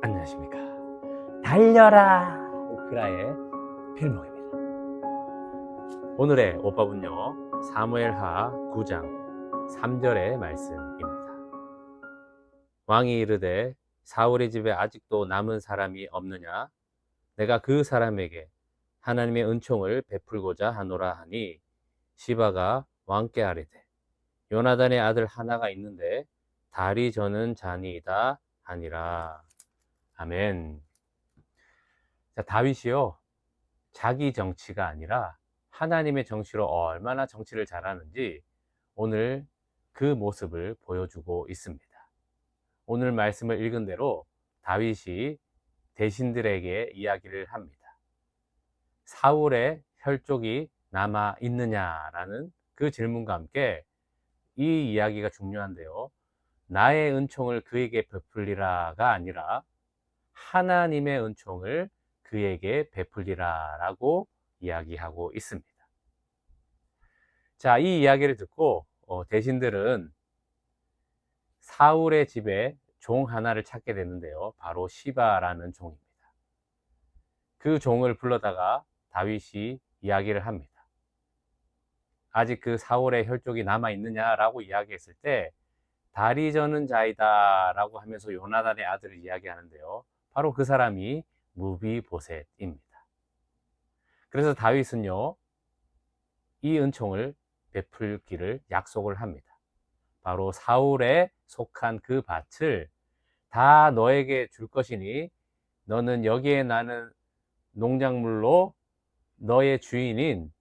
안녕하십니까. 달려라 오프라의 필목입니다. 오늘의 오법은요, 사무엘하 9장 3절의 말씀입니다. 왕이 이르되 사울의 집에 아직도 남은 사람이 없느냐? 내가 그 사람에게 하나님의 은총을 베풀고자 하노라 하니, 시바가 왕께 아뢰되 요나단의 아들 하나가 있는데 다리 저는 자니이다 하니라. 아멘. 자, 다윗이요, 자기 정치가 아니라 하나님의 정치로 얼마나 정치를 잘하는지 오늘 그 모습을 보여주고 있습니다. 오늘 말씀을 읽은 대로 다윗이 대신들에게 이야기를 합니다. 사울의 혈족이 남아 있느냐라는 그 질문과 함께 이 이야기가 중요한데요, 나의 은총을 그에게 베풀리라가 아니라 하나님의 은총을 그에게 베풀리라 라고 이야기하고 있습니다. 자, 이 이야기를 듣고 대신들은 사울의 집에 종 하나를 찾게 되는데요, 바로 시바라는 종입니다. 그 종을 불러다가 다윗이 이야기를 합니다. 아직 그 사울의 혈족이 남아 있느냐라고 이야기했을 때, 다리 저는 자이다 라고 하면서 요나단의 아들을 이야기하는데요, 바로 그 사람이 무비보셋입니다. 그래서 다윗은요, 이 은총을 베풀기를 약속을 합니다. 바로 사울에 속한 그 밭을 다 너에게 줄 것이니 너는 여기에 나는 농작물로 너의 주인인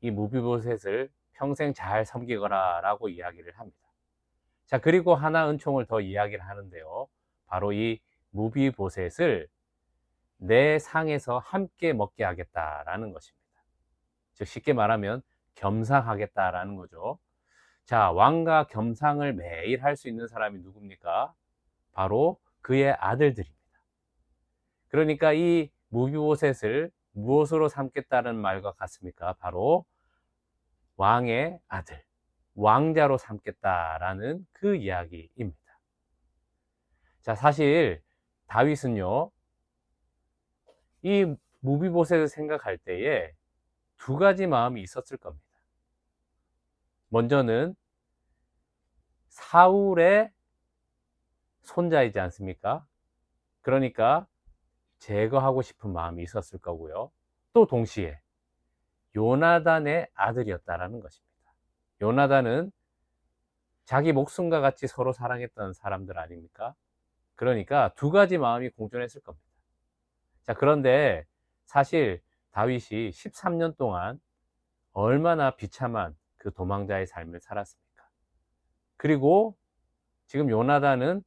이 무비보셋을 평생 잘 섬기거라 라고 이야기를 합니다. 자, 그리고 하나 은총을 더 이야기를 하는데요, 바로 이 무비보셋을 내 상에서 함께 먹게 하겠다라는 것입니다. 즉 쉽게 말하면 겸상하겠다라는 거죠. 자, 왕과 겸상을 매일 할 수 있는 사람이 누굽니까? 바로 그의 아들들입니다. 그러니까 이 무비보셋을 무엇으로 삼겠다는 말과 같습니까? 바로 왕의 아들, 왕자로 삼겠다라는 그 이야기입니다. 자, 사실 다윗은요, 이 무비보셋을 생각할 때에 두 가지 마음이 있었을 겁니다. 먼저는 사울의 손자이지 않습니까? 그러니까 제거하고 싶은 마음이 있었을 거고요. 또 동시에 요나단의 아들이었다라는 것입니다. 요나단은 자기 목숨과 같이 서로 사랑했던 사람들 아닙니까? 그러니까 두 가지 마음이 공존했을 겁니다. 자, 그런데 사실 다윗이 13년 동안 얼마나 비참한 그 도망자의 삶을 살았습니까? 그리고 지금 요나단은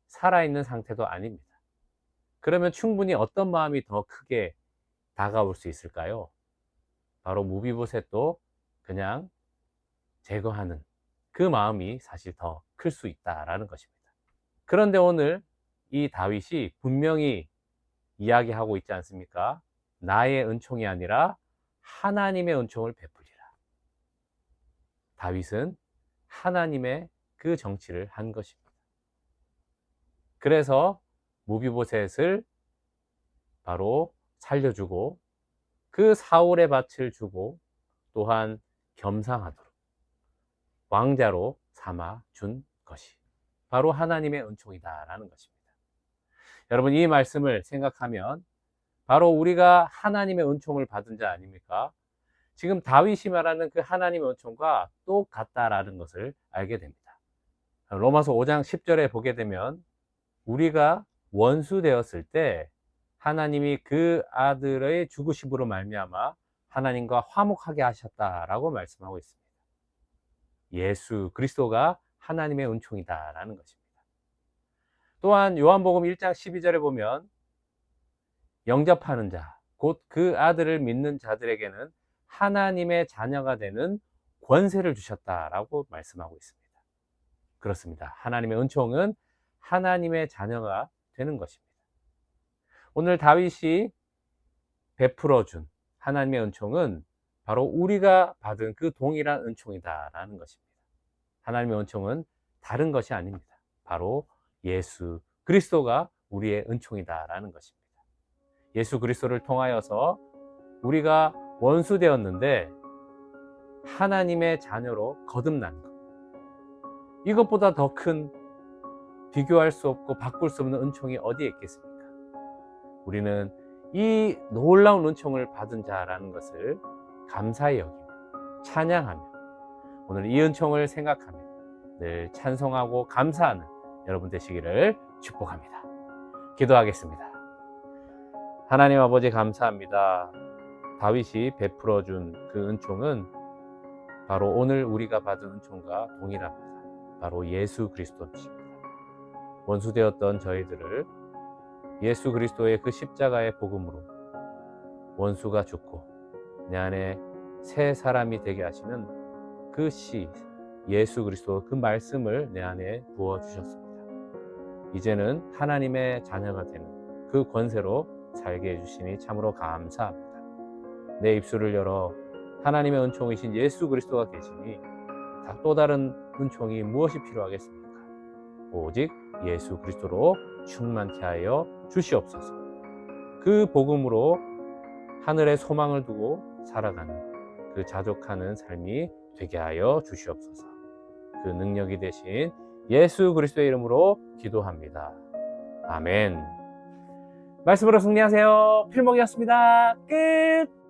살아있는 상태도 아닙니다. 그러면 충분히 어떤 마음이 더 크게 다가올 수 있을까요? 바로 무비보셋도 그냥 제거하는 그 마음이 사실 더 클 수 있다라는 것입니다. 그런데 오늘 이 다윗이 분명히 이야기하고 있지 않습니까? 나의 은총이 아니라 하나님의 은총을 베풀리라. 다윗은 하나님의 그 정치를 한 것입니다. 그래서 무비보셋을 바로 살려주고 그 사울의 밭을 주고 또한 겸상하도록 왕자로 삼아 준 것이 바로 하나님의 은총이다라는 것입니다. 여러분, 이 말씀을 생각하면 바로 우리가 하나님의 은총을 받은 자 아닙니까? 지금 다윗이 말하는 그 하나님의 은총과 똑같다라는 것을 알게 됩니다. 로마서 5장 10절에 보게 되면 우리가 원수 되었을 때 하나님이 그 아들의 죽으심으로 말미암아 하나님과 화목하게 하셨다라고 말씀하고 있습니다. 예수 그리스도가 하나님의 은총이다라는 것입니다. 또한 요한복음 1장 12절에 보면 영접하는 자, 곧 그 아들을 믿는 자들에게는 하나님의 자녀가 되는 권세를 주셨다라고 말씀하고 있습니다. 그렇습니다. 하나님의 은총은 하나님의 자녀가 되는 것입니다. 오늘 다윗이 베풀어준 하나님의 은총은 바로 우리가 받은 그 동일한 은총이다라는 것입니다. 하나님의 은총은 다른 것이 아닙니다. 바로 예수 그리스도가 우리의 은총이다라는 것입니다. 예수 그리스도를 통하여서 우리가 원수 되었는데 하나님의 자녀로 거듭난 것. 이것보다 더 큰 비교할 수 없고 바꿀 수 없는 은총이 어디에 있겠습니까? 우리는 이 놀라운 은총을 받은 자라는 것을 감사히 여기며 찬양하며 오늘 이 은총을 생각하며 늘 찬송하고 감사하는 여러분 되시기를 축복합니다. 기도하겠습니다. 하나님 아버지 감사합니다. 다윗이 베풀어 준 그 은총은 바로 오늘 우리가 받은 은총과 동일합니다. 바로 예수 그리스도입니다. 원수되었던 저희들을 예수 그리스도의 그 십자가의 복음으로 원수가 죽고 내 안에 새 사람이 되게 하시는 그 시 예수 그리스도 그 말씀을 내 안에 부어주셨습니다. 이제는 하나님의 자녀가 되는 그 권세로 살게 해주시니 참으로 감사합니다. 내 입술을 열어 하나님의 은총이신 예수 그리스도가 계시니 또 다른 은총이 무엇이 필요하겠습니까? 오직 예수 그리스도로 충만케 하여 주시옵소서. 그 복음으로 하늘에 소망을 두고 살아가는 그 자족하는 삶이 되게 하여 주시옵소서. 그 능력이 되신 예수 그리스도의 이름으로 기도합니다. 아멘. 말씀으로 승리하세요. 필목이었습니다. 끝.